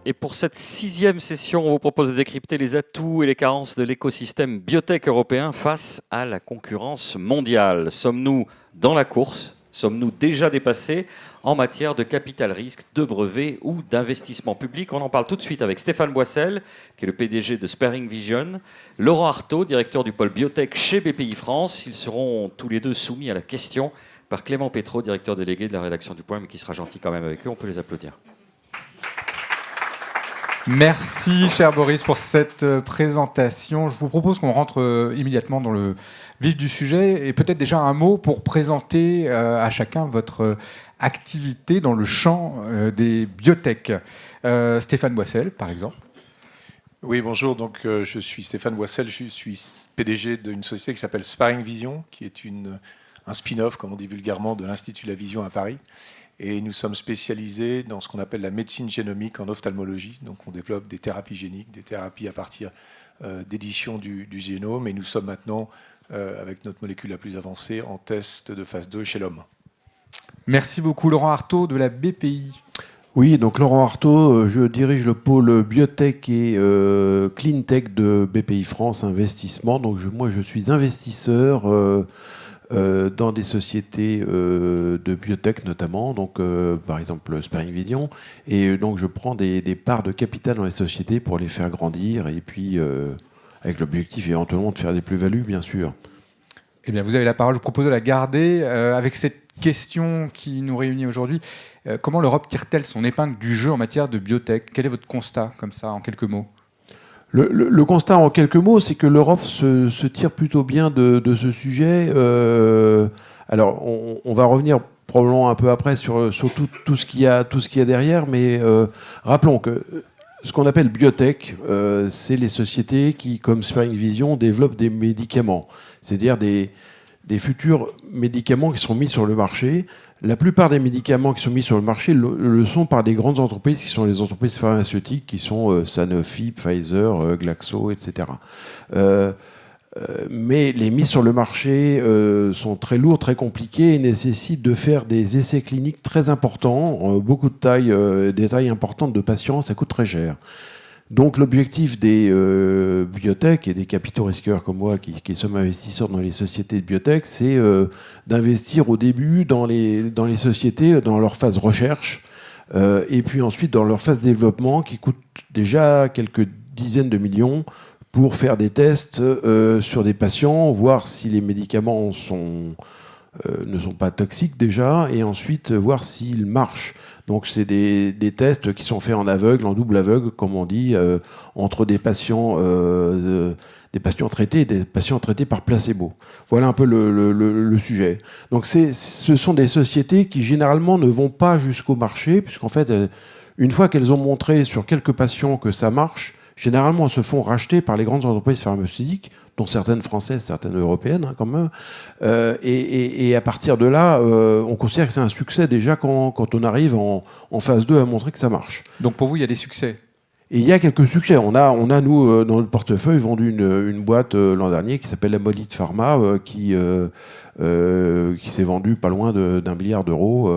Et pour cette 6e session, on vous propose de décrypter les atouts et les carences de l'écosystème biotech européen face à la concurrence mondiale. Sommes-nous dans la course ? Sommes-nous déjà dépassés en matière de capital risque, de brevets ou d'investissement public ? On en parle tout de suite avec Stéphane Boissel, qui est le PDG de Sparing Vision, Laurent Artaud, directeur du pôle biotech chez BPI France. Ils seront tous les deux soumis à la question par Clément Pétraud, directeur délégué de la rédaction du Point, mais qui sera gentil quand même avec eux. On peut les applaudir. Merci, cher Boris, pour cette présentation. Je vous propose qu'on rentre immédiatement dans le vif du sujet et peut-être déjà un mot pour présenter à chacun votre activité dans le champ des biotech. Stéphane Boissel, par exemple. Oui, bonjour. Donc, je suis Stéphane Boissel. Je suis PDG d'une société qui s'appelle Sparing Vision, qui est un spin-off, comme on dit vulgairement, de l'Institut de la Vision à Paris. Et nous sommes spécialisés dans ce qu'on appelle la médecine génomique en ophtalmologie. Donc on développe des thérapies géniques, des thérapies à partir d'édition du génome. Et nous sommes maintenant, avec notre molécule la plus avancée, en test de phase 2 chez l'homme. Merci beaucoup, Laurent Artaud de la BPI. Oui, donc Laurent Artaud, je dirige le pôle biotech et cleantech de BPI France Investissement. Donc moi je suis investisseur dans des sociétés de biotech notamment, donc par exemple Sparing Vision, et donc je prends des parts de capital dans les sociétés pour les faire grandir, et puis avec l'objectif éventuellement de faire des plus-values, bien sûr. Eh bien, vous avez la parole, je vous propose de la garder avec cette question qui nous réunit aujourd'hui. Comment l'Europe tire-t-elle son épingle du jeu en matière de biotech ? Quel est votre constat, comme ça, en quelques mots ? Le constat en quelques mots, c'est que l'Europe se tire plutôt bien de ce sujet. Alors, on va revenir probablement un peu après sur tout ce qu'il y a derrière, mais rappelons que ce qu'on appelle biotech, c'est les sociétés qui, comme Sparing Vision, développent des médicaments, c'est-à-dire des futurs médicaments qui seront mis sur le marché. La plupart des médicaments qui sont mis sur le marché le sont par des grandes entreprises qui sont les entreprises pharmaceutiques, qui sont Sanofi, Pfizer, Glaxo, etc. Mais les mises sur le marché sont très lourdes, très compliquées et nécessitent de faire des essais cliniques très importants, beaucoup de tailles, des tailles importantes de patients, ça coûte très cher. Donc l'objectif des biotech et des capitaux risqueurs comme moi qui sommes investisseurs dans les sociétés de biotech, c'est d'investir au début dans les sociétés, dans leur phase recherche, et puis ensuite dans leur phase développement qui coûte déjà quelques dizaines de millions pour faire des tests sur des patients, voir si les médicaments ne sont pas toxiques déjà, et ensuite voir s'ils marchent. Donc c'est des tests qui sont faits en aveugle, en double aveugle, comme on dit, entre des patients traités et des patients traités par placebo. Voilà un peu le sujet. Donc ce sont des sociétés qui généralement ne vont pas jusqu'au marché, puisqu'en fait, une fois qu'elles ont montré sur quelques patients que ça marche, généralement elles se font racheter par les grandes entreprises pharmaceutiques, dont certaines françaises, certaines européennes quand même. Et à partir de là, on considère que c'est un succès déjà quand on arrive en phase 2 à montrer que ça marche. Donc pour vous, il y a des succès ? Et il y a quelques succès. On a nous, dans notre portefeuille, vendu une boîte l'an dernier qui s'appelle la Molite Pharma, qui s'est vendue pas loin d'1 milliard d'euros.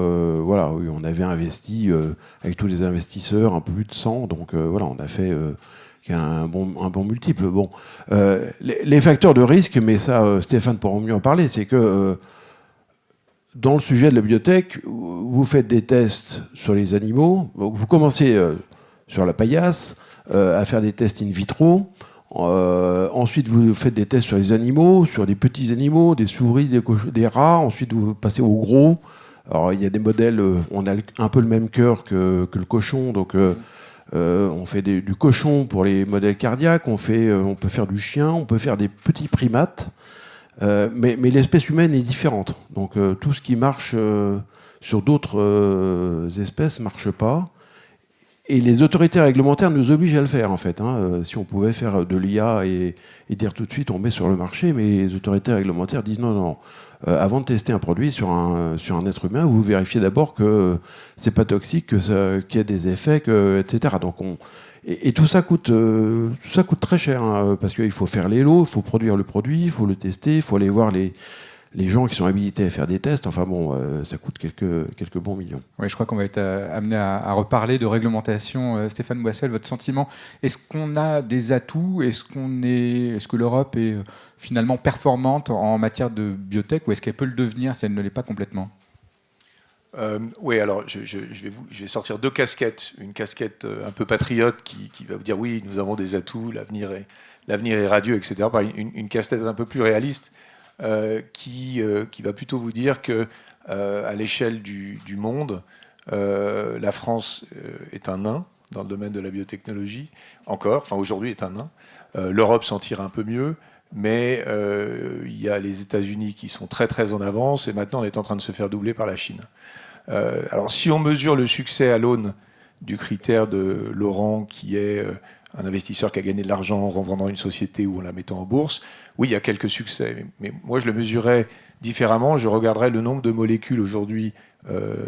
Voilà, on avait investi avec tous les investisseurs un peu plus de 100. Donc voilà, on a fait... un bon multiple. Bon, les facteurs de risque, mais ça, Stéphane pourra mieux en parler, c'est que dans le sujet de la biotech, vous faites des tests sur les animaux, vous commencez sur la paillasse à faire des tests in vitro, ensuite vous faites des tests sur les animaux, sur des petits animaux, des souris, des rats, ensuite vous passez au gros. Alors il y a des modèles, on a un peu le même cœur que le cochon, donc... on fait du cochon pour les modèles cardiaques, on peut faire du chien, on peut faire des petits primates, mais l'espèce humaine est différente. Donc tout ce qui marche sur d'autres espèces ne marche pas. Et les autorités réglementaires nous obligent à le faire, en fait. Si on pouvait faire de l'IA et dire tout de suite on met sur le marché, mais les autorités réglementaires disent non. Avant de tester un produit sur un être humain, vous vérifiez d'abord que c'est pas toxique, qu'il y a des effets, etc. Donc et tout ça coûte très cher, parce qu'il faut faire les lots, il faut produire le produit, il faut le tester, il faut aller voir les gens qui sont habilités à faire des tests. Enfin bon, ça coûte quelques bons millions. Oui, je crois qu'on va être amené à reparler de réglementation. Stéphane Boissel, votre sentiment, est-ce qu'on a des atouts ? Est-ce que l'Europe est finalement performante en matière de biotech, ou est-ce qu'elle peut le devenir si elle ne l'est pas complètement ? Oui, alors je vais sortir deux casquettes. Une casquette un peu patriote qui va vous dire oui, nous avons des atouts, l'avenir est radieux, etc. Une casquette un peu plus réaliste qui va plutôt vous dire que à l'échelle du monde, la France est un nain dans le domaine de la biotechnologie, aujourd'hui est un nain. L'Europe s'en tire un peu mieux, mais il y a les États-Unis qui sont très très en avance, et maintenant on est en train de se faire doubler par la Chine. Alors si on mesure le succès à l'aune du critère de Laurent, qui est un investisseur qui a gagné de l'argent en revendant une société ou en la mettant en bourse, oui, il y a quelques succès. Mais moi, je le mesurerais différemment. Je regarderais le nombre de molécules aujourd'hui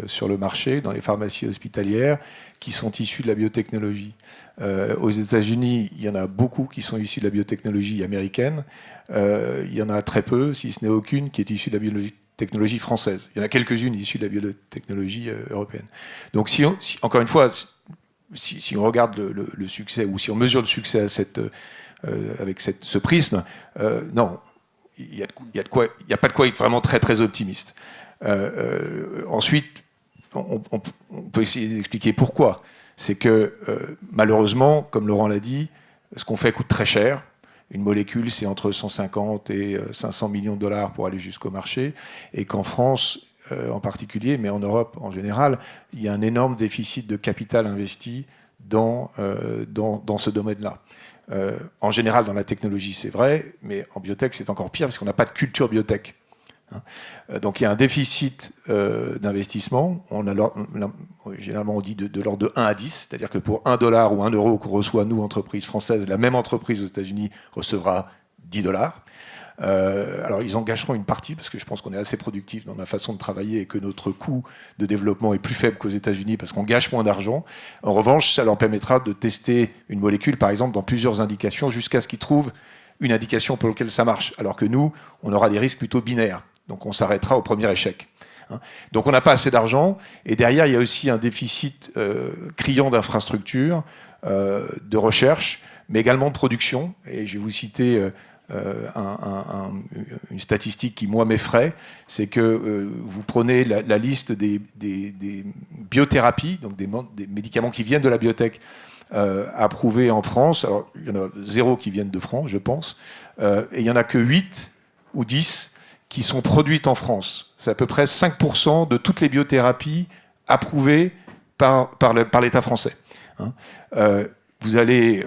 sur le marché, dans les pharmacies hospitalières, qui sont issues de la biotechnologie. Aux États-Unis, il y en a beaucoup qui sont issues de la biotechnologie américaine. Il y en a très peu, si ce n'est aucune, qui est issue de la biotechnologie française. Il y en a quelques-unes issues de la biotechnologie européenne. Donc, encore une fois, si on regarde le succès, ou si on mesure le succès avec ce prisme, non, il n'y a pas de quoi être vraiment très très optimiste. Ensuite, on peut essayer d'expliquer pourquoi. C'est que malheureusement, comme Laurent l'a dit, ce qu'on fait coûte très cher. Une molécule, c'est entre 150 et 500 millions de dollars pour aller jusqu'au marché, et qu'en France en particulier, mais en Europe en général, il y a un énorme déficit de capital investi dans ce domaine-là. En général, dans la technologie, c'est vrai, mais en biotech, c'est encore pire parce qu'on n'a pas de culture biotech. Donc il y a un déficit d'investissement. Généralement, on dit de l'ordre de 1 à 10, c'est-à-dire que pour $1 ou €1 qu'on reçoit, nous, entreprise française, la même entreprise aux États-Unis recevra $10. Alors ils en gâcheront une partie parce que je pense qu'on est assez productif dans la façon de travailler et que notre coût de développement est plus faible qu'aux États-Unis parce qu'on gâche moins d'argent. En revanche, ça leur permettra de tester une molécule, par exemple, dans plusieurs indications jusqu'à ce qu'ils trouvent une indication pour laquelle ça marche. Alors que nous, on aura des risques plutôt binaires. Donc on s'arrêtera au premier échec. Donc on n'a pas assez d'argent. Et derrière, il y a aussi un déficit criant d'infrastructures, de recherche, mais également de production. Et je vais vous citer une statistique qui, moi, m'effraie, c'est que vous prenez la liste des biothérapies, donc des médicaments qui viennent de la biotech, approuvés en France. Alors, il y en a 0 qui viennent de France, je pense, et il n'y en a que 8 ou 10 qui sont produites en France. C'est à peu près 5% de toutes les biothérapies approuvées par l'État français. Vous allez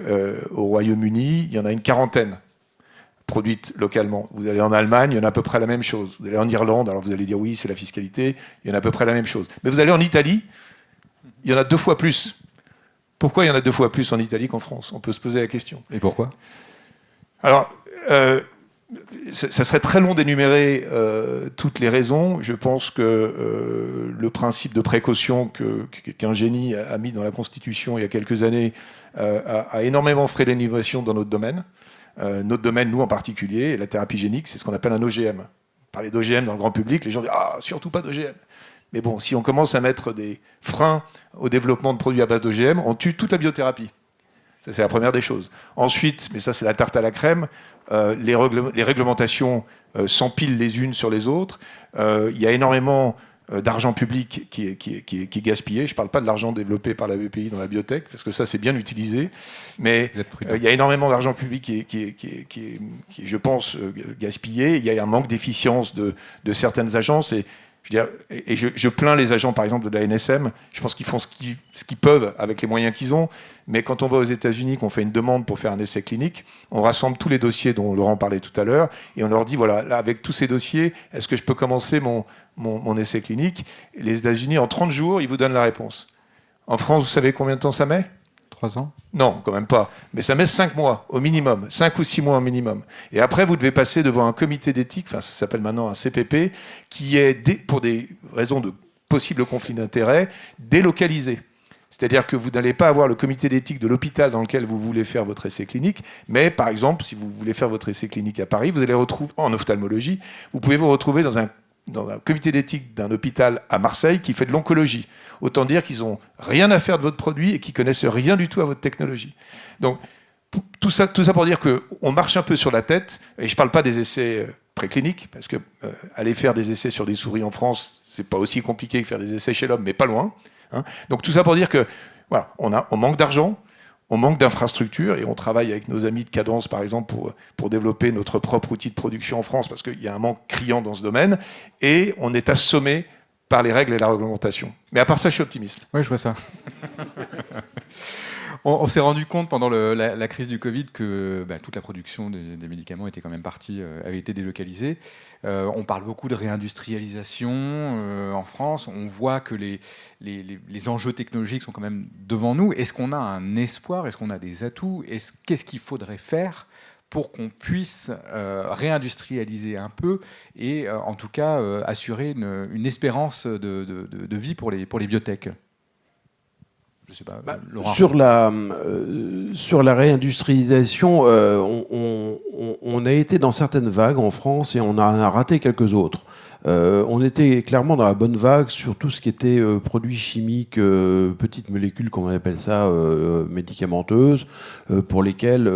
au Royaume-Uni, il y en a une quarantaine produites localement. Vous allez en Allemagne, il y en a à peu près la même chose. Vous allez en Irlande, alors vous allez dire oui, c'est la fiscalité, il y en a à peu près la même chose. Mais vous allez en Italie, il y en a 2 fois plus. Pourquoi il y en a 2 fois plus en Italie qu'en France ? On peut se poser la question. Et pourquoi ? Alors, ça serait très long d'énumérer toutes les raisons. Je pense que le principe de précaution qu'un génie a mis dans la Constitution il y a quelques années a énormément freiné l'innovation dans notre domaine. Notre domaine, nous en particulier, la thérapie génique, c'est ce qu'on appelle un OGM. Parler d'OGM dans le grand public, les gens disent « Ah, surtout pas d'OGM ». Mais bon, si on commence à mettre des freins au développement de produits à base d'OGM, on tue toute la biothérapie. Ça, c'est la première des choses. Ensuite, mais ça, c'est la tarte à la crème, les réglementations s'empilent les unes sur les autres. Il y a énormément d'argent public qui est gaspillé. Je ne parle pas de l'argent développé par la BPI dans la biotech, parce que ça, c'est bien utilisé. Mais il y a énormément d'argent public qui est, je pense, gaspillé. Il y a un manque d'efficience de certaines agences. Et je plains les agents, par exemple, de la NSM. Je pense qu'ils font ce qu'ils peuvent avec les moyens qu'ils ont. Mais quand on va aux États-Unis, qu'on fait une demande pour faire un essai clinique, on rassemble tous les dossiers dont Laurent parlait tout à l'heure, et on leur dit, voilà, là, avec tous ces dossiers, est-ce que je peux commencer mon essai clinique ? Et les États-Unis, en 30 jours, ils vous donnent la réponse. En France, vous savez combien de temps ça met ? 3 ans. Non, quand même pas. Mais ça met 5 mois au minimum, 5 ou 6 mois au minimum. Et après, vous devez passer devant un comité d'éthique, enfin ça s'appelle maintenant un CPP, qui est, pour des raisons de possible conflit d'intérêts, délocalisé. C'est-à-dire que vous n'allez pas avoir le comité d'éthique de l'hôpital dans lequel vous voulez faire votre essai clinique, mais par exemple, si vous voulez faire votre essai clinique à Paris, vous allez retrouver, en ophtalmologie, vous pouvez vous retrouver dans un comité d'éthique d'un hôpital à Marseille qui fait de l'oncologie. Autant dire qu'ils n'ont rien à faire de votre produit et qu'ils connaissent rien du tout à votre technologie. Donc, tout ça pour dire qu'on marche un peu sur la tête, et je ne parle pas des essais précliniques, parce que aller faire des essais sur des souris en France, c'est pas aussi compliqué que faire des essais chez l'homme, mais pas loin. Hein. Donc tout ça pour dire que voilà, on manque d'argent, on manque d'infrastructures, et on travaille avec nos amis de Cadence, par exemple, pour développer notre propre outil de production en France, parce qu'il y a un manque criant dans ce domaine, et on est assommé par les règles et la réglementation. Mais à part ça, je suis optimiste. Oui, je vois ça. On s'est rendu compte pendant la crise du Covid que toute la production des médicaments était quand même avait été délocalisée. On parle beaucoup de réindustrialisation en France. On voit que les enjeux technologiques sont quand même devant nous. Est-ce qu'on a un espoir ? Est-ce qu'on a des atouts ? Qu'est-ce qu'il faudrait faire pour qu'on puisse réindustrialiser un peu et en tout cas assurer une espérance de vie pour les biotech ? Je sais pas, Laurent. Sur la réindustrialisation, on a été dans certaines vagues en France et on a raté quelques autres. On était clairement dans la bonne vague sur tout ce qui était produits chimiques, petites molécules, comme on appelle ça, médicamenteuses, pour lesquelles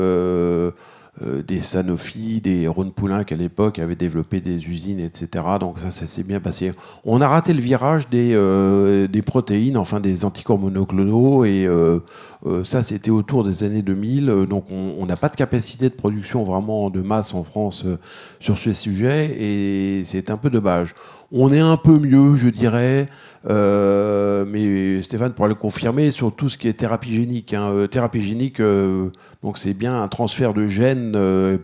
des Sanofi, des Rhône-Poulenc à l'époque avaient développé des usines, etc. Donc ça s'est bien passé. On a raté le virage des protéines, enfin des anticorps monoclonaux, et ça c'était autour des années 2000. Donc on n'a pas de capacité de production vraiment de masse en France sur ce sujet, et c'est un peu dommage. On est un peu mieux, je dirais, mais Stéphane pourra le confirmer, sur tout ce qui est thérapie génique. Thérapie génique, donc c'est bien un transfert de gènes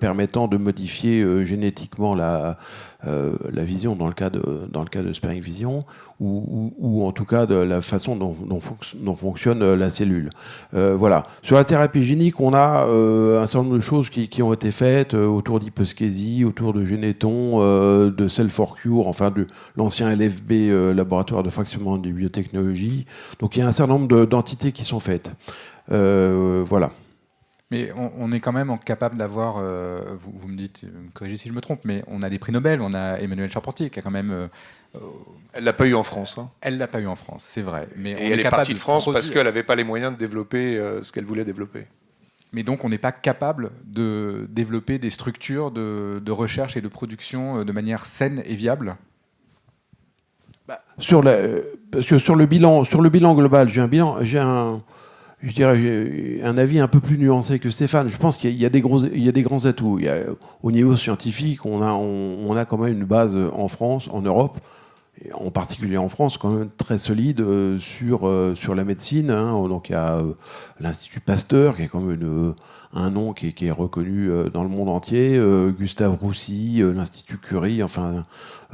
permettant de modifier génétiquement la vision dans le cas de Sparing Vision, ou en tout cas de la façon dont fonctionne la cellule. Voilà. Sur la thérapie génique, on a un certain nombre de choses qui ont été faites autour d'Hyposcasie, autour de Généton, de Cell4Cure, enfin de l'ancien LFB, laboratoire de fractionnement des biotechnologies. Donc il y a un certain nombre d'entités qui sont faites. Voilà. Mais on est quand même capable d'avoir, vous me dites, vous me corrigez si je me trompe, mais on a des prix Nobel, on a Emmanuelle Charpentier qui a quand même... Elle ne l'a pas eu en France. Hein. Elle ne l'a pas eu en France, c'est vrai. Mais et elle est partie de France parce qu'elle n'avait pas les moyens de développer ce qu'elle voulait développer. Mais donc on n'est pas capable de développer des structures de recherche et de production de manière saine et viable ? Parce que sur le bilan global, j'ai un avis un peu plus nuancé que Stéphane. Je pense qu'il y a des grands atouts. Au niveau scientifique, on a quand même une base en France, en Europe, et en particulier en France, quand même très solide sur la médecine. Hein. Donc il y a l'Institut Pasteur, qui est quand même un nom qui est reconnu dans le monde entier, Gustave Roussy, l'Institut Curie, enfin,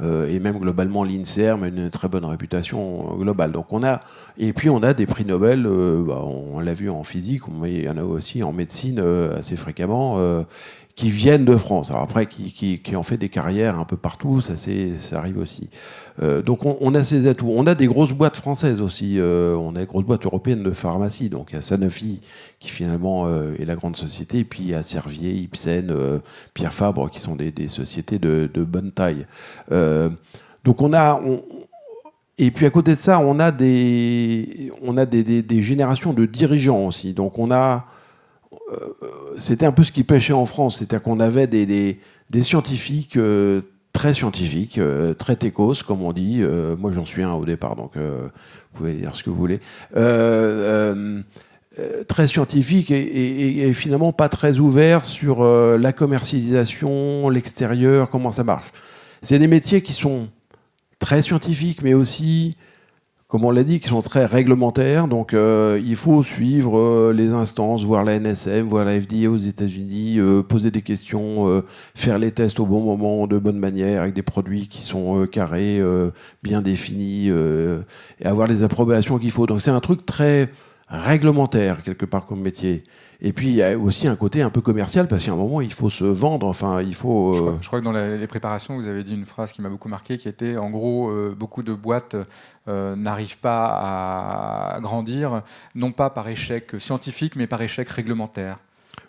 et même globalement l'INSERM, une très bonne réputation globale. Donc et puis on a des prix Nobel, on l'a vu en physique, mais il y en a aussi en médecine assez fréquemment, qui viennent de France. Alors après, qui ont fait des carrières un peu partout, ça arrive aussi. Donc on a ces atouts. On a des grosses boîtes françaises aussi. On a des grosses boîtes européennes de pharmacie. Donc il y a Sanofi, qui finalement est la grande société, et puis il y a Servier, Ipsen, Pierre Fabre, qui sont des sociétés de bonne taille. Donc et puis à côté de ça, on a des générations de dirigeants aussi. Donc c'était un peu ce qui pêchait en France, c'est-à-dire qu'on avait des scientifiques très scientifiques, très techos, comme on dit. Moi, j'en suis un au départ, donc vous pouvez dire ce que vous voulez. Très scientifiques et finalement pas très ouverts sur la commercialisation, l'extérieur, comment ça marche. C'est des métiers qui sont très scientifiques, mais aussi comme on l'a dit, qui sont très réglementaires. Donc, il faut suivre les instances, voir la NSM, voir la FDA aux États-Unis, poser des questions, faire les tests au bon moment, de bonne manière, avec des produits qui sont carrés, bien définis, et avoir les approbations qu'il faut. Donc, c'est un truc très réglementaire, quelque part, comme métier. Et puis, il y a aussi un côté un peu commercial, parce qu'à un moment, il faut se vendre. Enfin, il faut... Je crois que dans les préparations, vous avez dit une phrase qui m'a beaucoup marqué, qui était, en gros, beaucoup de boîtes n'arrivent pas à grandir, non pas par échec scientifique, mais par échec réglementaire.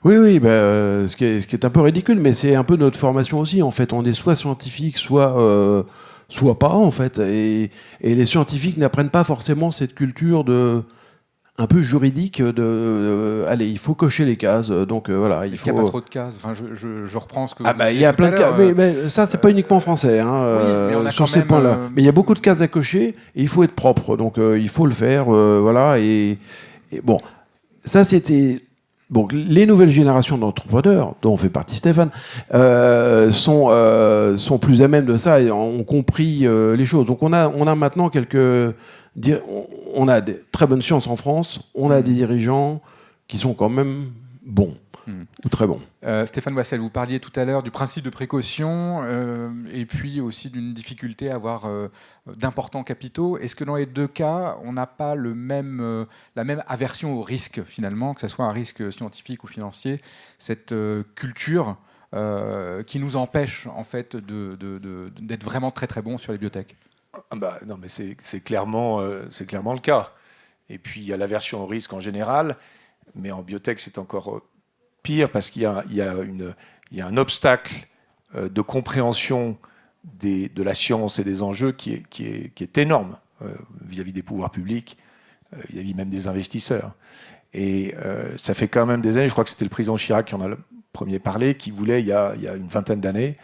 Oui, oui, ce qui est un peu ridicule, mais c'est un peu notre formation aussi. En fait, on est soit scientifique, soit pas, en fait. Et les scientifiques n'apprennent pas forcément cette culture un peu juridique allez, il faut cocher les cases, donc voilà. Il n'y a pas trop de cases. Enfin, je reprends ce que vous il disiez y a tout plein à de l'heure, cases, mais ça, c'est pas uniquement français, hein, oui, mais on a sur quand ces même, points-là. Mais il y a beaucoup de cases à cocher, et il faut être propre, donc il faut le faire, voilà. Et bon, ça, c'était... Bon, les nouvelles générations d'entrepreneurs, dont fait partie Stéphane, sont plus à même de ça et ont compris les choses. Donc on a maintenant on a des très bonnes sciences en France, on a des dirigeants qui sont quand même bons, ou très bons. Stéphane Wassel, vous parliez tout à l'heure du principe de précaution et puis aussi d'une difficulté à avoir d'importants capitaux. Est-ce que dans les deux cas, on n'a pas la même aversion au risque finalement, que ce soit un risque scientifique ou financier, cette culture qui nous empêche en fait d'être vraiment très très bons sur les biotech? Non, mais c'est clairement le cas. Et puis il y a l'aversion au risque en général, mais en biotech c'est encore pire parce qu'il y a un obstacle de compréhension de la science et des enjeux qui est énorme vis-à-vis des pouvoirs publics, vis-à-vis même des investisseurs. Et ça fait quand même des années, je crois que c'était le président Chirac qui en a le premier parlé, qui voulait, il y a une vingtaine d'années,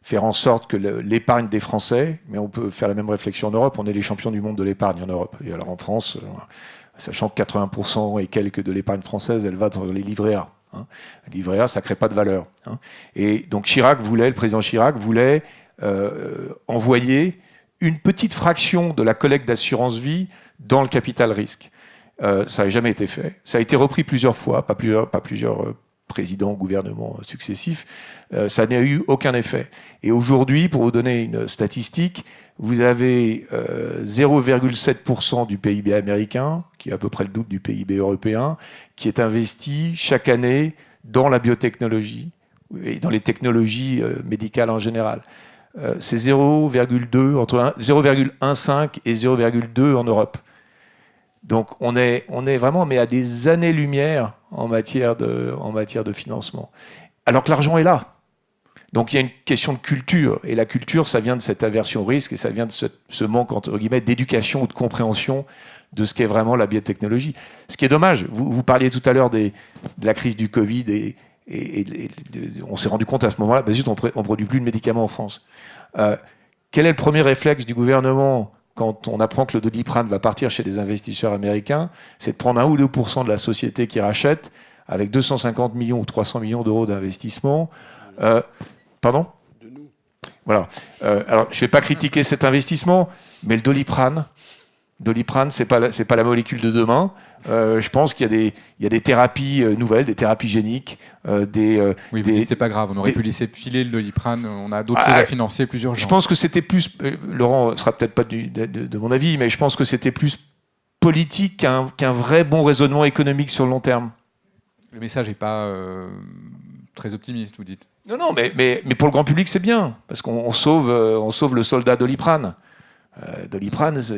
faire en sorte que l'épargne des Français, mais on peut faire la même réflexion en Europe, on est les champions du monde de l'épargne en Europe. Et alors en France, sachant que 80% et quelques de l'épargne française, elle va dans les livrets A. Hein. Les livrets A, ça ne crée pas de valeur. Hein. Et donc le président Chirac voulait envoyer une petite fraction de la collecte d'assurance vie dans le capital risque. Ça n'a jamais été fait. Ça a été repris plusieurs fois, pas plusieurs présidents, gouvernements successifs. Ça n'a eu aucun effet. Et aujourd'hui, pour vous donner une statistique, vous avez 0,7% du PIB américain, qui est à peu près le double du PIB européen, qui est investi chaque année dans la biotechnologie et dans les technologies médicales en général. C'est 0,2, entre 0,15 et 0,2 en Europe. Donc on est vraiment mais à des années-lumière en matière de financement. Alors que l'argent est là. Donc il y a une question de culture. Et la culture, ça vient de cette aversion au risque et ça vient de ce manque, entre guillemets, d'éducation ou de compréhension de ce qu'est vraiment la biotechnologie. Ce qui est dommage. Vous parliez tout à l'heure de la crise du Covid et on s'est rendu compte à ce moment-là, bah zut, on ne produit plus de médicaments en France. Quel est le premier réflexe du gouvernement quand on apprend que le Doliprane va partir chez des investisseurs américains? C'est de prendre 1 ou 2% de la société qui rachète avec 250 millions ou 300 millions d'euros d'investissement. Pardon ? De nous. Voilà. Alors, je ne vais pas critiquer cet investissement, mais le Doliprane, c'est pas la molécule de demain. Je pense qu'il y a des thérapies nouvelles, des thérapies géniques. Oui, c'est pas grave, on aurait pu laisser filer le Doliprane, on a d'autres choses à financer, plus urgentes. Je pense que c'était plus, Laurent ne sera peut-être pas de mon avis, mais je pense que c'était plus politique qu'un vrai bon raisonnement économique sur le long terme. Le message n'est pas très optimiste, vous dites. Non, mais pour le grand public, c'est bien, parce qu'on sauve le soldat Doliprane. Doliprane, je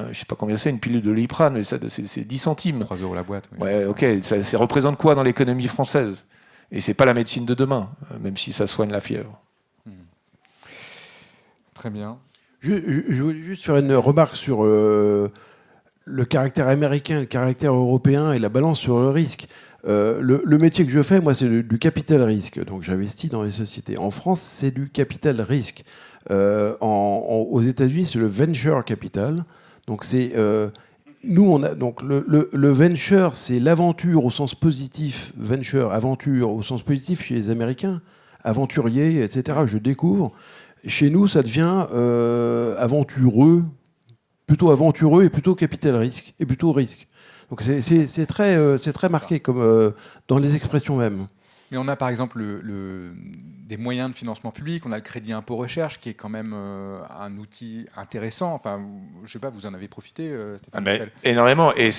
ne sais pas combien c'est, une pilule de Doliprane, mais c'est 10 centimes. 3 € la boîte. Oui, ouais, ok, ça représente quoi dans l'économie française? Et c'est pas la médecine de demain, même si ça soigne la fièvre. Très bien. Je voulais juste faire une remarque sur le caractère américain, le caractère européen et la balance sur le risque. Le métier que je fais, moi, c'est du capital risque. Donc, j'investis dans les sociétés. En France, c'est du capital risque. Aux États-Unis, c'est le venture capital. Donc, c'est nous, on a donc le venture, c'est l'aventure au sens positif. Venture, aventure au sens positif chez les Américains, aventurier, etc. Je découvre. Chez nous, ça devient aventureux, plutôt aventureux et plutôt capital risque et plutôt risque. Donc c'est très marqué comme dans les expressions mêmes. Mais on a par exemple des moyens de financement public, on a le crédit impôt recherche qui est quand même un outil intéressant. Enfin, je sais pas, vous en avez profité, Stéphane Wassel? Énormément. Et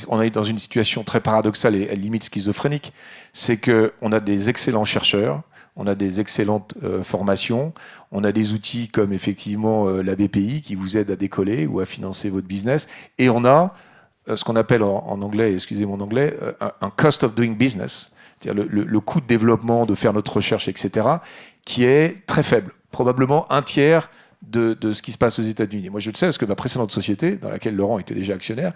on est dans une situation très paradoxale et à la limite schizophrénique. C'est qu'on a des excellents chercheurs, on a des excellentes formations, on a des outils comme effectivement la BPI qui vous aide à décoller ou à financer votre business. Et on a ce qu'on appelle en anglais, excusez mon anglais, un cost of doing business. C'est-à-dire le coût de développement, de faire notre recherche, etc., qui est très faible, probablement un tiers de ce qui se passe aux États-Unis. Moi, je le sais parce que ma précédente société, dans laquelle Laurent était déjà actionnaire,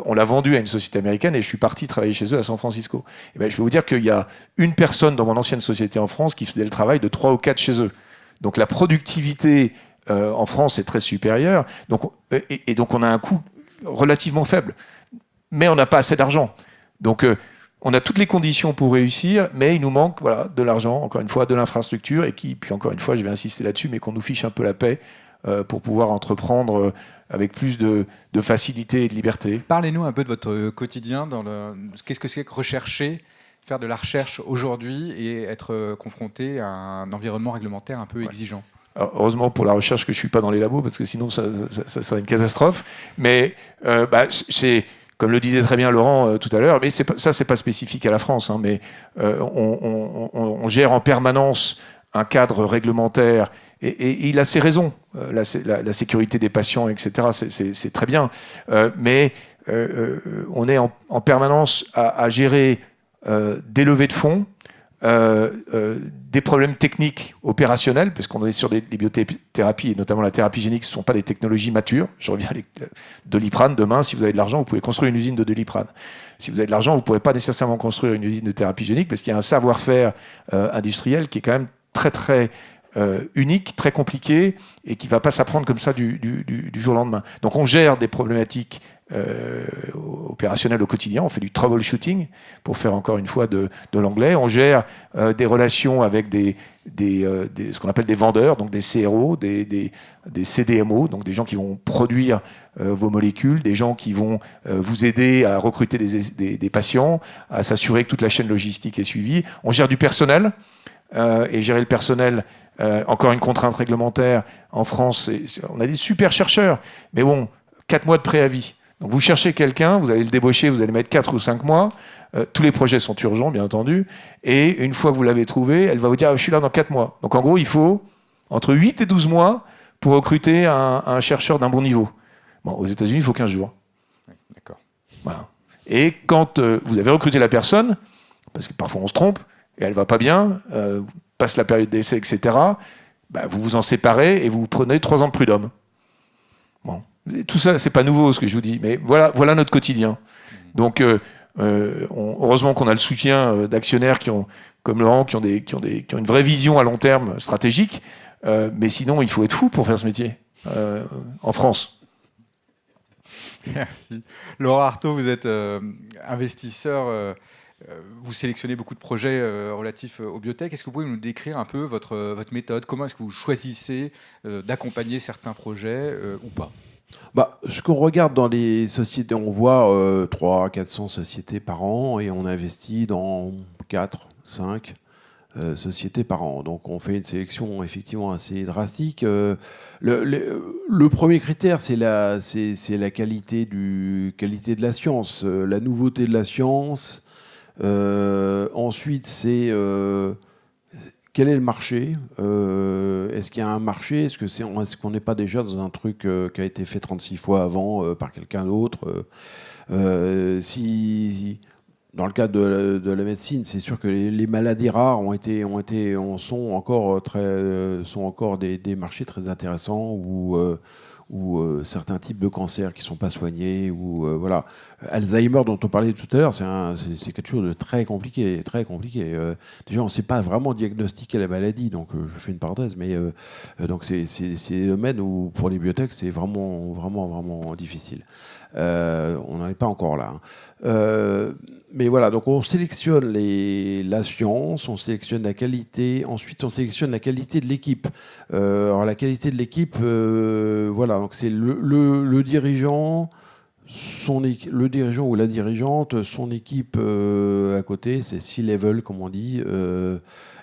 on l'a vendue à une société américaine et je suis parti travailler chez eux à San Francisco. Et ben, je peux vous dire qu'il y a une personne dans mon ancienne société en France qui faisait le travail de 3 ou 4 chez eux. Donc la productivité en France est très supérieure. Donc, et donc on a un coût relativement faible. Mais on n'a pas assez d'argent. Donc on a toutes les conditions pour réussir, mais il nous manque de l'argent, encore une fois, de l'infrastructure, et puis encore une fois, je vais insister là-dessus, mais qu'on nous fiche un peu la paix pour pouvoir entreprendre avec plus de facilité et de liberté. Parlez-nous un peu de votre quotidien. Qu'est-ce que c'est que rechercher, faire de la recherche aujourd'hui et être confronté à un environnement réglementaire un peu exigeant? Alors, heureusement pour la recherche que je ne suis pas dans les labos, parce que sinon ça serait une catastrophe. Mais c'est... Comme le disait très bien Laurent tout à l'heure, mais c'est pas spécifique à la France, hein, mais on gère en permanence un cadre réglementaire et il a ses raisons. La sécurité des patients, etc., c'est très bien. Mais on est en permanence à gérer des levées de fonds, des problèmes techniques opérationnels, parce qu'on est sur des biothérapies, et notamment la thérapie génique, ce ne sont pas des technologies matures. Je reviens à Doliprane. Demain, si vous avez de l'argent, vous pouvez construire une usine de Doliprane. Si vous avez de l'argent, vous ne pourrez pas nécessairement construire une usine de thérapie génique, parce qu'il y a un savoir-faire industriel qui est quand même très, très unique, très compliqué, et qui ne va pas s'apprendre comme ça du jour au lendemain. Donc on gère des problématiques opérationnelles au quotidien, on fait du troubleshooting, pour faire encore une fois de l'anglais, on gère des relations avec ce qu'on appelle des vendeurs, donc des CRO, des CDMO, donc des gens qui vont produire vos molécules, des gens qui vont vous aider à recruter des patients, à s'assurer que toute la chaîne logistique est suivie. On gère du personnel, et gérer le personnel, encore une contrainte réglementaire en France, on a des super chercheurs, mais bon, 4 mois de préavis. Donc vous cherchez quelqu'un, vous allez le débaucher, vous allez mettre 4 ou 5 mois, tous les projets sont urgents, bien entendu, et une fois que vous l'avez trouvé, elle va vous dire « je suis là dans 4 mois ». Donc en gros, il faut entre 8 et 12 mois pour recruter un chercheur d'un bon niveau. Bon, aux États-Unis, il faut 15 jours. Oui, d'accord. Voilà. Et quand vous avez recruté la personne, parce que parfois on se trompe, et elle va pas bien, passe la période d'essai, etc., vous vous en séparez et vous prenez 3 ans de prud'homme. Bon. Tout ça, c'est pas nouveau ce que je vous dis, mais voilà notre quotidien. Donc, heureusement qu'on a le soutien d'actionnaires comme Laurent, qui ont une vraie vision à long terme stratégique, mais sinon, il faut être fou pour faire ce métier en France. Merci. Laurent Artaud, vous êtes investisseur. Vous sélectionnez beaucoup de projets relatifs aux biotech. Est-ce que vous pouvez nous décrire un peu votre méthode? Comment est-ce que vous choisissez d'accompagner certains projets ou pas? Ce qu'on regarde dans les sociétés, on voit 300-400 sociétés par an et on investit dans 4-5 sociétés par an. Donc on fait une sélection effectivement assez drastique. Le premier critère, c'est la qualité de la science, la nouveauté de la science. Ensuite, c'est quel est le marché? Est-ce qu'il y a un marché? Est-ce qu'on n'est pas déjà dans un truc qui a été fait 36 fois avant par quelqu'un d'autre? Dans le cadre de la médecine, c'est sûr que les maladies rares sont encore des marchés très intéressants ou certains types de cancers qui ne sont pas soignés, voilà. Alzheimer, dont on parlait tout à l'heure, c'est quelque chose de très compliqué, très compliqué. Déjà, on ne sait pas vraiment diagnostiquer la maladie, donc je fais une parenthèse, mais donc c'est des domaines où, pour les biotech, c'est vraiment, vraiment, vraiment difficile. On n'en est pas encore là. Mais voilà, donc on sélectionne la science, on sélectionne la qualité, ensuite on sélectionne la qualité de l'équipe. Alors la qualité de l'équipe, voilà, donc c'est le dirigeant, le dirigeant ou la dirigeante, son équipe à côté, c'est C-level comme on dit,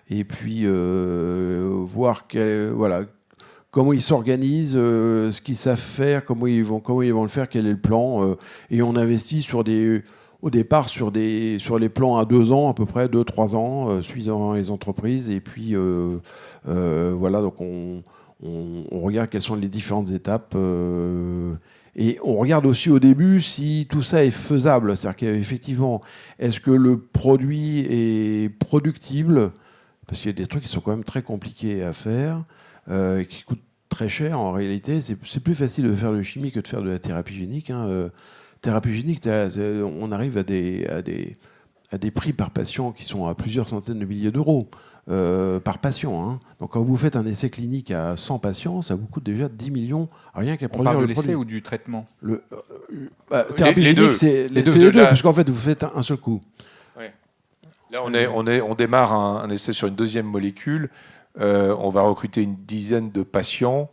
et puis voir voilà, comment ils s'organisent, ce qu'ils savent faire, comment ils vont le faire, quel est le plan, et on investit au départ sur les plans à 2 ans, à peu près 2-3 ans, suivant les entreprises. Et puis, voilà, donc on regarde quelles sont les différentes étapes. Et on regarde aussi au début si tout ça est faisable. C'est-à-dire qu'effectivement, est-ce que le produit est productible ? Parce qu'il y a des trucs qui sont quand même très compliqués à faire, qui coûtent très cher en réalité. C'est plus facile de faire de chimie que de faire de la thérapie génique. Thérapie génique, on arrive à des prix par patient qui sont à plusieurs centaines de milliers d'euros par patient. Donc quand vous faites un essai clinique à 100 patients, ça vous coûte déjà 10 millions rien qu'à produire le produit. On parle de l'essai ou du traitement? Thérapie génique, c'est les deux, puisqu'en fait vous faites un seul coup. Ouais. Là, on démarre un essai sur une deuxième molécule. On va recruter une dizaine de patients.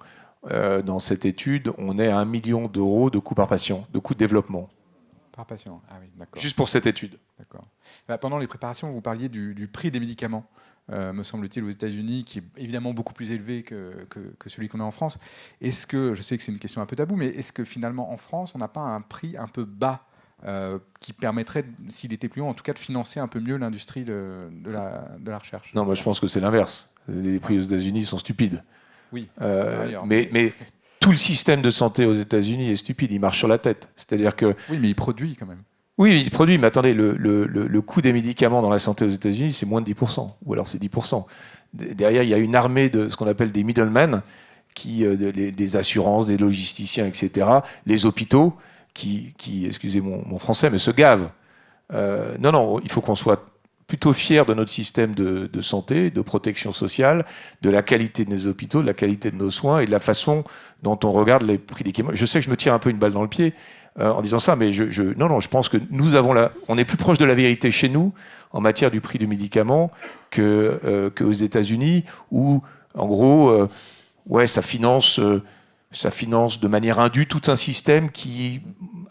Dans cette étude, on est à 1 million d'euros de coût par patient, de coût de développement. Par patient, ah oui, d'accord. Juste pour cette étude. D'accord. Pendant les préparations, vous parliez du prix des médicaments, me semble-t-il, aux États-Unis, qui est évidemment beaucoup plus élevé que celui qu'on a en France. Est-ce que, je sais que c'est une question un peu taboue, mais est-ce que finalement en France, on n'a pas un prix un peu bas qui permettrait, s'il était plus haut, en tout cas de financer un peu mieux l'industrie de la recherche? Non, moi je pense que c'est l'inverse. Les prix aux États-Unis sont stupides. Oui. Mais tout le système de santé aux États-Unis est stupide, il marche sur la tête. C'est-à-dire que... Oui, mais il produit quand même. Oui, il produit, mais attendez, le coût des médicaments dans la santé aux États-Unis, c'est moins de 10%, ou alors c'est 10%. Derrière, il y a une armée de ce qu'on appelle des middlemen, des assurances, des logisticiens, etc., les hôpitaux, qui excusez mon français, mais se gavent. Non, il faut qu'on soit plutôt fiers de notre système de santé, de protection sociale, de la qualité de nos hôpitaux, de la qualité de nos soins et de la façon dont on regarde les prix des médicaments. Je sais que je me tire un peu une balle dans le pied en disant ça, mais je pense que on est plus proche de la vérité chez nous en matière du prix du médicament qu'aux États-Unis, où en gros, ça finance de manière indue tout un système qui,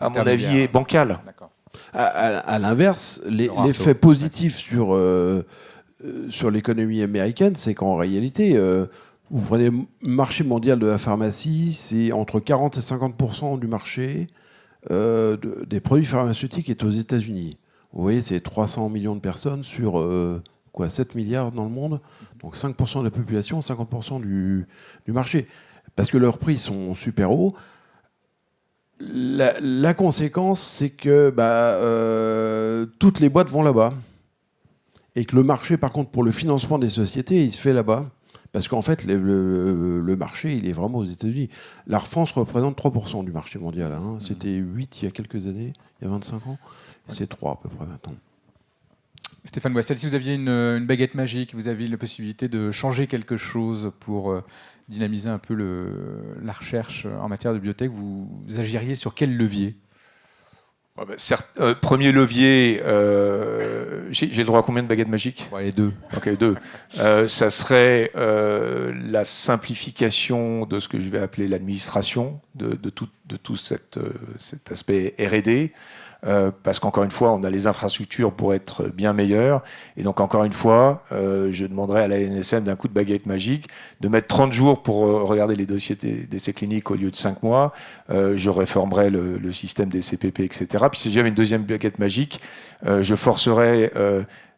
à mon avis, est bancal. D'accord. À l'inverse, l'effet positif sur l'économie américaine, c'est qu'en réalité, vous prenez le marché mondial de la pharmacie, c'est entre 40 et 50% du marché des produits pharmaceutiques est aux États-Unis. Vous voyez, c'est 300 millions de personnes sur 7 milliards dans le monde. Donc 5% de la population, 50% du marché. Parce que leurs prix sont super hauts. La conséquence, c'est que toutes les boîtes vont là-bas. Et que le marché, par contre, pour le financement des sociétés, il se fait là-bas. Parce qu'en fait, le marché, il est vraiment aux États-Unis. La France représente 3% du marché mondial. C'était 8 il y a quelques années, il y a 25 ans. C'est 3 à peu près maintenant. Stéphane Boissel, si vous aviez une baguette magique, vous aviez la possibilité de changer quelque chose pour dynamiser un peu la recherche en matière de biotech, vous agiriez sur quel levier? Premier levier, j'ai le droit à combien de baguettes magiques? Les 2. Ok, 2. Ça serait la simplification de ce que je vais appeler l'administration, de tout cet aspect R&D. Parce qu'encore une fois, on a les infrastructures pour être bien meilleurs. Et donc, encore une fois, je demanderai à la NSM d'un coup de baguette magique de mettre 30 jours pour regarder les dossiers d'essais cliniques au lieu de 5 mois. Je réformerai le système des CPP, etc. Puis si j'avais une deuxième baguette magique, je forcerai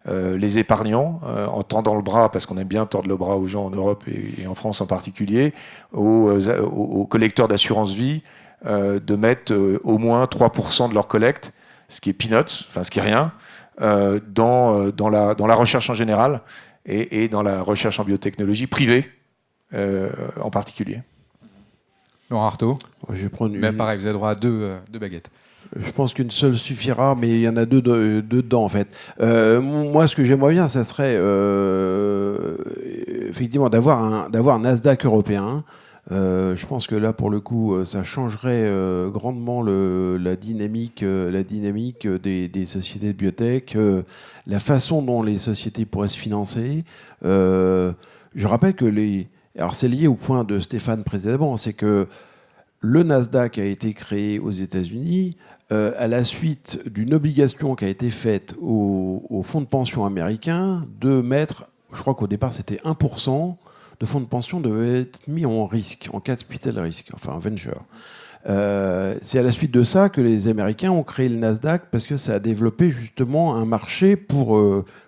les épargnants en tendant le bras, parce qu'on aime bien tordre le bras aux gens en Europe et en France en particulier, aux collecteurs d'assurance vie, de mettre au moins 3% de leur collecte, ce qui est peanuts, enfin ce qui est rien, dans la recherche en général et dans la recherche en biotechnologie privée en particulier. Laurent Artaud, je vais prendre pareil, vous avez droit à deux baguettes. Je pense qu'une seule suffira, mais il y en a deux dedans en fait. Moi, ce que j'aimerais bien, ça serait effectivement d'avoir un Nasdaq européen. Je pense que là, pour le coup, ça changerait grandement la dynamique des sociétés de biotech, la façon dont les sociétés pourraient se financer. Je rappelle que alors c'est lié au point de Stéphane précédemment, c'est que le Nasdaq a été créé aux États-Unis à la suite d'une obligation qui a été faite aux fonds de pension américains de mettre, je crois qu'au départ c'était 1% de fonds de pension devaient être mis en risque, en capital risque, enfin en venture. C'est à la suite de ça que les Américains ont créé le Nasdaq parce que ça a développé justement un marché pour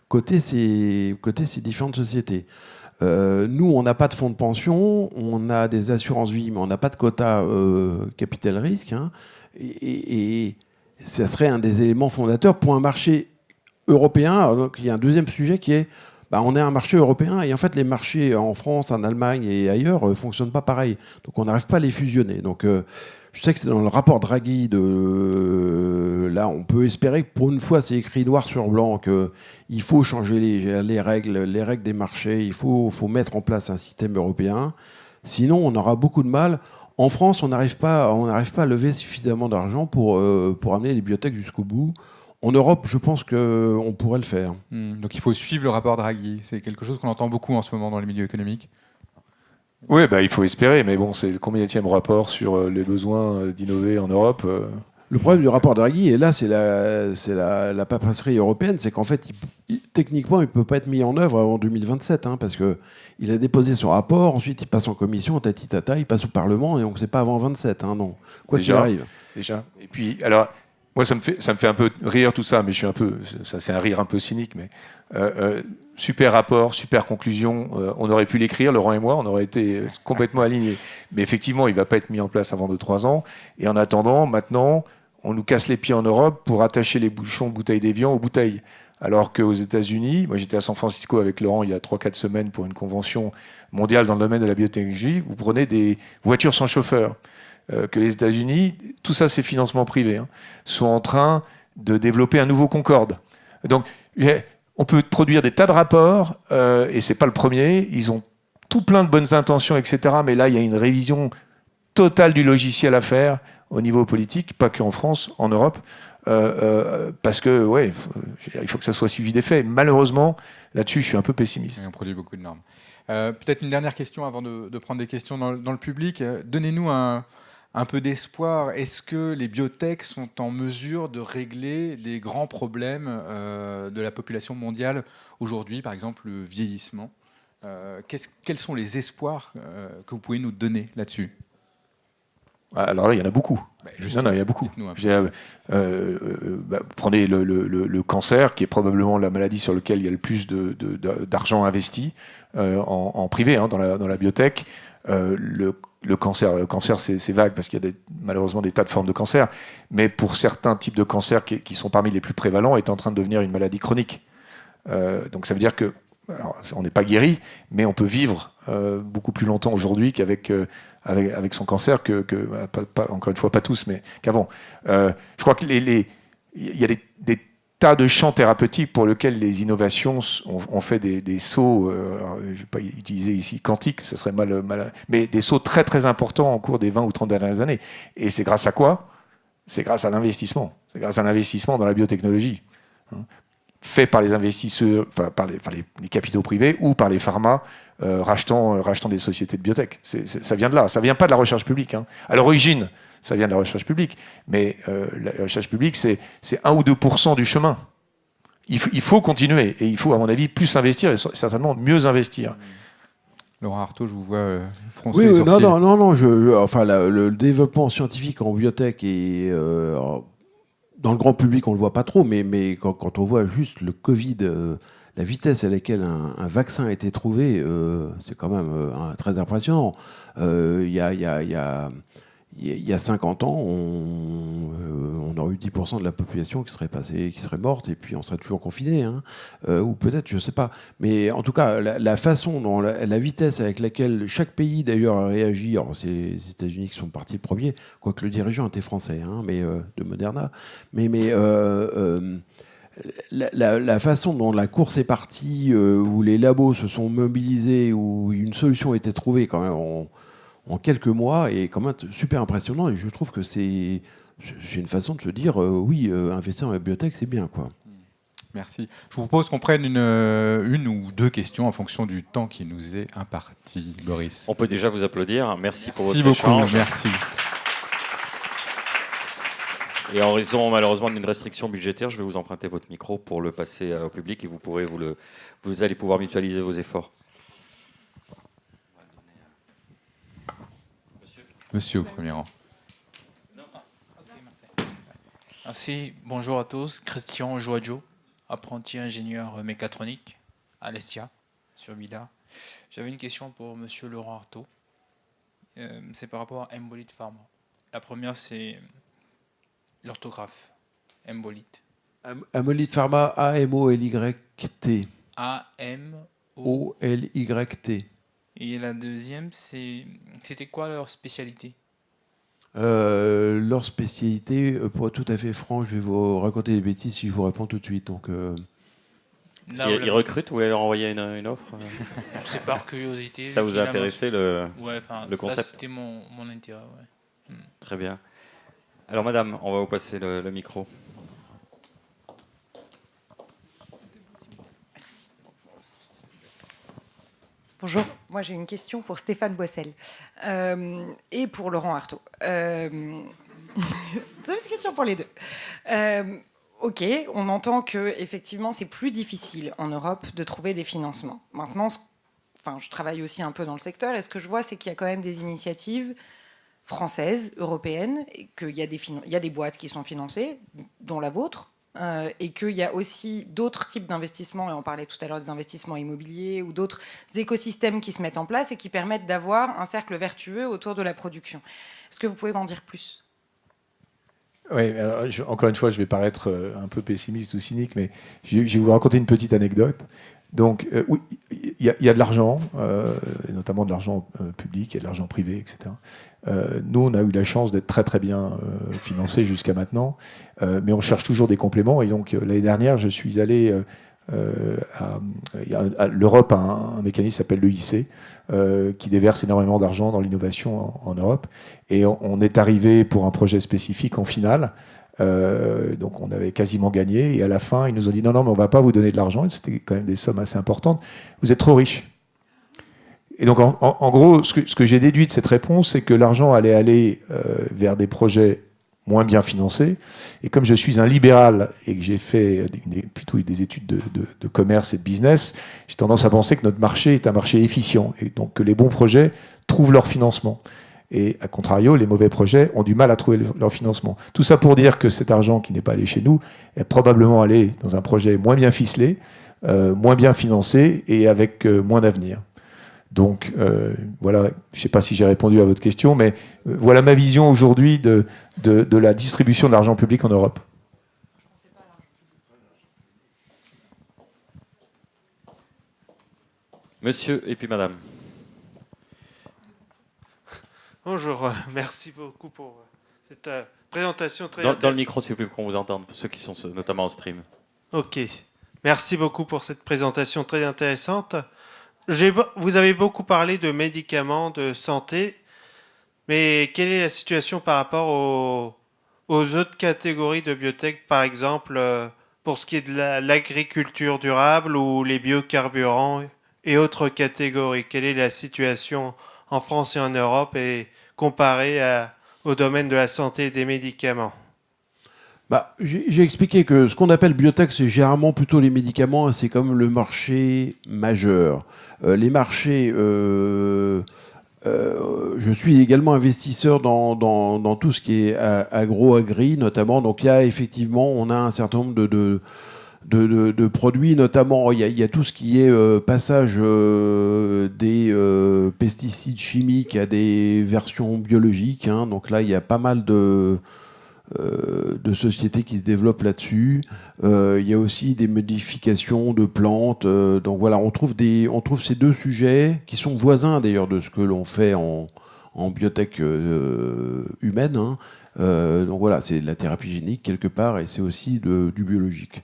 coter ces différentes sociétés. Nous, on n'a pas de fonds de pension, on a des assurances vie, mais on n'a pas de quota capital risque. Hein, et ça serait un des éléments fondateurs pour un marché européen. Alors, donc, il y a un deuxième sujet qui est on est un marché européen et en fait les marchés en France, en Allemagne et ailleurs ne fonctionnent pas pareil. Donc on n'arrive pas à les fusionner. Donc je sais que c'est dans le rapport Draghi là on peut espérer que pour une fois c'est écrit noir sur blanc qu'il faut changer les règles des marchés, il faut mettre en place un système européen. Sinon on aura beaucoup de mal. En France on n'arrive pas à lever suffisamment d'argent pour amener les biotech jusqu'au bout. En Europe, je pense qu'on pourrait le faire. Donc il faut suivre le rapport Draghi. C'est quelque chose qu'on entend beaucoup en ce moment dans les milieux économiques. Oui, il faut espérer, mais bon, c'est le combienième rapport sur les besoins d'innover en Europe Le problème du rapport Draghi, et là c'est la paperasserie européenne, c'est qu'en fait, techniquement, il ne peut pas être mis en œuvre avant 2027, hein, parce qu'il a déposé son rapport, ensuite il passe en commission, tati-tata, il passe au Parlement, et donc c'est pas avant 27, hein, non. Quoi qu'il arrive. Déjà. Et puis, alors... Moi, ça me fait un peu rire tout ça, mais c'est un rire un peu cynique, mais super rapport, super conclusion. On aurait pu l'écrire, Laurent et moi, on aurait été complètement alignés. Mais effectivement, il ne va pas être mis en place avant 2-3 ans. Et en attendant, maintenant, on nous casse les pieds en Europe pour attacher les bouchons de bouteilles d'Évian aux bouteilles. Alors qu'aux États-Unis, moi j'étais à San Francisco avec Laurent il y a 3-4 semaines pour une convention mondiale dans le domaine de la biotechnologie. Vous prenez des voitures sans chauffeur. Que les États-Unis, tout ça c'est financement privé, hein, sont en train de développer un nouveau Concorde. Donc on peut produire des tas de rapports, et c'est pas le premier, ils ont tout plein de bonnes intentions, etc. Mais là il y a une révision totale du logiciel à faire au niveau politique, pas qu'en France, en Europe, parce que il faut que ça soit suivi des faits. Malheureusement, là-dessus je suis un peu pessimiste. Et on produit beaucoup de normes. Peut-être une dernière question avant de prendre des questions dans le public. Donnez-nous un peu d'espoir. Est-ce que les biotech sont en mesure de régler des grands problèmes de la population mondiale aujourd'hui, par exemple le vieillissement? Quels sont les espoirs que vous pouvez nous donner là-dessus? Alors là, il y en a beaucoup. Il y a beaucoup. Prenez le cancer, qui est probablement la maladie sur laquelle il y a le plus d'argent investi en privé, hein, dans la biotech. Le cancer, c'est vague parce qu'il y a malheureusement des tas de formes de cancer, mais pour certains types de cancers qui sont parmi les plus prévalents, est en train de devenir une maladie chronique. Donc ça veut dire que on n'est pas guéri, mais on peut vivre beaucoup plus longtemps aujourd'hui qu'avec son cancer, encore une fois pas tous, mais qu'avant. Je crois que il y a des tas de champs thérapeutiques pour lesquels les innovations ont fait des sauts, je ne vais pas utiliser ici quantique, ça serait mal, mais des sauts très très importants en cours des 20 ou 30 dernières années. Et c'est grâce à quoi? C'est grâce à l'investissement. C'est grâce à l'investissement dans la biotechnologie, hein, fait par les investisseurs, par les capitaux privés ou par les pharma rachetant des sociétés de biotech. Ça vient de là, ça vient pas de la recherche publique, hein. À l'origine, ça vient de la recherche publique, mais la recherche publique, c'est 1 ou 2% du chemin. Il faut continuer, et il faut, à mon avis, plus investir et certainement mieux investir. Laurent Artaud, je vous vois froncer les sourcils. Non, le développement scientifique en biotech est... dans le grand public, on ne le voit pas trop, mais quand on voit juste le Covid, la vitesse à laquelle un vaccin a été trouvé, c'est quand même très impressionnant. Il y a 50 ans, on aurait eu 10% de la population qui serait morte, et puis on serait toujours confiné, hein. Ou peut-être, je ne sais pas. Mais en tout cas, la façon dont la vitesse avec laquelle chaque pays d'ailleurs a réagi, alors c'est les États-Unis qui sont partis le premier, quoique le dirigeant était français, hein, mais de Moderna, la façon dont la course est partie, où les labos se sont mobilisés, où une solution a été trouvée, quand même, en quelques mois est quand même super impressionnant. Et je trouve que c'est une façon de se dire, oui, investir dans la biotech, c'est bien, quoi. Merci. Je vous propose qu'on prenne une ou deux questions en fonction du temps qui nous est imparti, Boris. On peut déjà vous applaudir. Merci pour votre Merci beaucoup, échange. merci. Et en raison malheureusement d'une restriction budgétaire, je vais vous emprunter votre micro pour le passer au public et vous allez pouvoir mutualiser vos efforts. Monsieur au premier rang. Merci, bonjour à tous. Christian Joadjo, apprenti ingénieur mécatronique à l'ESTIA, sur Bida. J'avais une question pour monsieur Laurent Artaud. C'est par rapport à Embolite Pharma. La première, c'est l'orthographe. Embolite. Embolite Pharma, A-M-O-L-Y-T. A-M-O. O-L-Y-T. Et la deuxième, c'était quoi leur spécialité? Leur spécialité, pour être tout à fait franc, je vais vous raconter des bêtises si je vous réponds tout de suite. Donc, Ils recrutent, vous voulez leur envoyer une offre? c'est par curiosité. Ça vous a intéressé le concept? Ça, c'était mon intérêt. Ouais. Très bien. Alors madame, on va vous passer le micro. Bonjour, moi j'ai une question pour Stéphane Boissel et pour Laurent Artaud. C'est une question pour les deux. Ok, on entend que effectivement c'est plus difficile en Europe de trouver des financements. Maintenant, je travaille aussi un peu dans le secteur et ce que je vois c'est qu'il y a quand même des initiatives françaises, européennes, et qu'il y a des boîtes qui sont financées, dont la vôtre. Et qu'il y a aussi d'autres types d'investissements, et on parlait tout à l'heure des investissements immobiliers ou d'autres écosystèmes qui se mettent en place et qui permettent d'avoir un cercle vertueux autour de la production. Est-ce que vous pouvez m'en dire plus? Oui, alors, encore une fois, je vais paraître un peu pessimiste ou cynique, mais je vais vous raconter une petite anecdote. Donc, oui, il y a de l'argent, et notamment de l'argent public, il y a de l'argent privé, etc. Nous, on a eu la chance d'être très très bien financés jusqu'à maintenant, mais on cherche toujours des compléments. Et donc, l'année dernière, je suis allé l'Europe a un mécanisme qui s'appelle l'EIC, qui déverse énormément d'argent dans l'innovation en Europe. Et on est arrivé pour un projet spécifique en finale. Donc on avait quasiment gagné. Et à la fin, ils nous ont dit non, mais on ne va pas vous donner de l'argent. C'était quand même des sommes assez importantes. Vous êtes trop riches. Et donc, en gros, ce que j'ai déduit de cette réponse, c'est que l'argent allait aller vers des projets moins bien financés. Et comme je suis un libéral et que j'ai fait plutôt des études de commerce et de business, j'ai tendance à penser que notre marché est un marché efficient et donc que les bons projets trouvent leur financement. Et à contrario, les mauvais projets ont du mal à trouver leur financement. Tout ça pour dire que cet argent qui n'est pas allé chez nous est probablement allé dans un projet moins bien ficelé, moins bien financé et avec moins d'avenir. Donc voilà, je ne sais pas si j'ai répondu à votre question, mais voilà ma vision aujourd'hui de la distribution de l'argent public en Europe. Monsieur et puis madame. Bonjour, merci beaucoup pour cette présentation très intéressante. Dans le micro, s'il vous plaît, pour qu'on vous entende, pour ceux qui sont notamment en stream. Ok, merci beaucoup pour cette présentation très intéressante. Vous avez beaucoup parlé de médicaments, de santé, mais quelle est la situation par rapport aux autres catégories de biotech, par exemple, pour ce qui est de l'agriculture durable ou les biocarburants et autres catégories? Quelle est la situation en France et en Europe et comparée au domaine de la santé et des médicaments? J'ai expliqué que ce qu'on appelle biotech, c'est généralement plutôt les médicaments, c'est comme le marché majeur. Les marchés, je suis également investisseur dans tout ce qui est agro-agri notamment. Donc là, effectivement, on a un certain nombre de produits, notamment il y a tout ce qui est passage des pesticides chimiques à des versions biologiques. Hein. Donc là, il y a pas mal de sociétés qui se développent là-dessus. Il y a aussi des modifications de plantes. Donc voilà, on trouve ces deux sujets qui sont voisins d'ailleurs de ce que l'on fait en biotech humaine. Hein. Donc voilà, c'est de la thérapie génique quelque part et c'est aussi du biologique.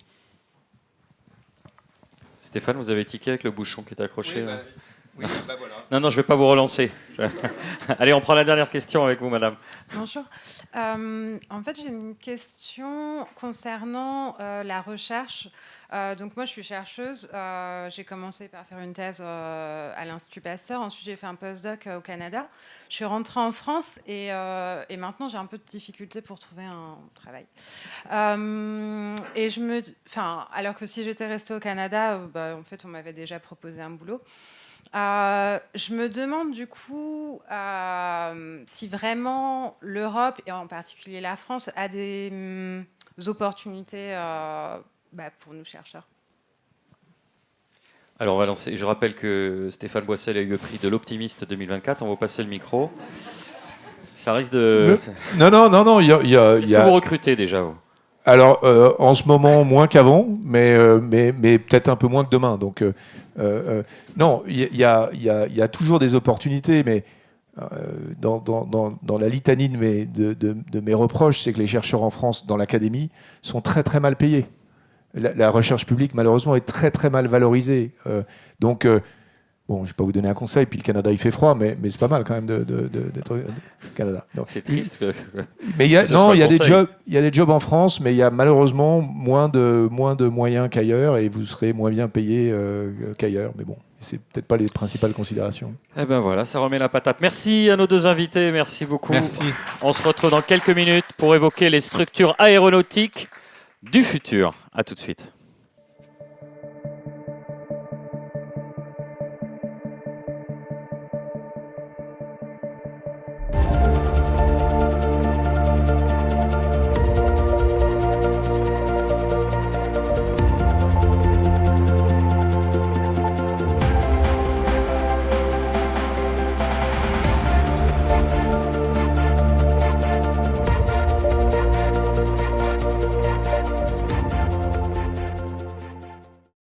Stéphane, vous avez tiqué avec le bouchon qui est accroché. Non, non, je ne vais pas vous relancer. Allez, on prend la dernière question avec vous, madame. Bonjour. En fait, j'ai une question concernant la recherche. Donc moi, je suis chercheuse. J'ai commencé par faire une thèse à l'Institut Pasteur. Ensuite, j'ai fait un postdoc au Canada. Je suis rentrée en France et maintenant, j'ai un peu de difficulté pour trouver un travail. Alors que si j'étais restée au Canada, en fait, on m'avait déjà proposé un boulot. Je me demande du coup si vraiment l'Europe, et en particulier la France, a des opportunités pour nous chercheurs. Alors, on va lancer. Je rappelle que Stéphane Boissel a eu le prix de l'Optimiste 2024. On va vous passer le micro. Ça risque de... Non, il y a... Est-ce que vous recrutez déjà, vous ? Alors, en ce moment, moins qu'avant, mais peut-être un peu moins que demain. Donc, non, il y a toujours des opportunités, mais dans la litanie de mes reproches, c'est que les chercheurs en France, dans l'académie, sont très, très mal payés. La recherche publique, malheureusement, est très, très mal valorisée. Donc, bon, je ne vais pas vous donner un conseil, puis le Canada, il fait froid, mais c'est pas mal quand même d'être au Canada. Donc, c'est triste que... Mais il y a des jobs en France, mais il y a malheureusement moins de moyens qu'ailleurs, et vous serez moins bien payé qu'ailleurs. Mais bon, c'est peut-être pas les principales considérations. Eh ben voilà, ça remet la patate. Merci à nos deux invités, merci beaucoup. Merci. On se retrouve dans quelques minutes pour évoquer les structures aéronautiques du futur. À tout de suite.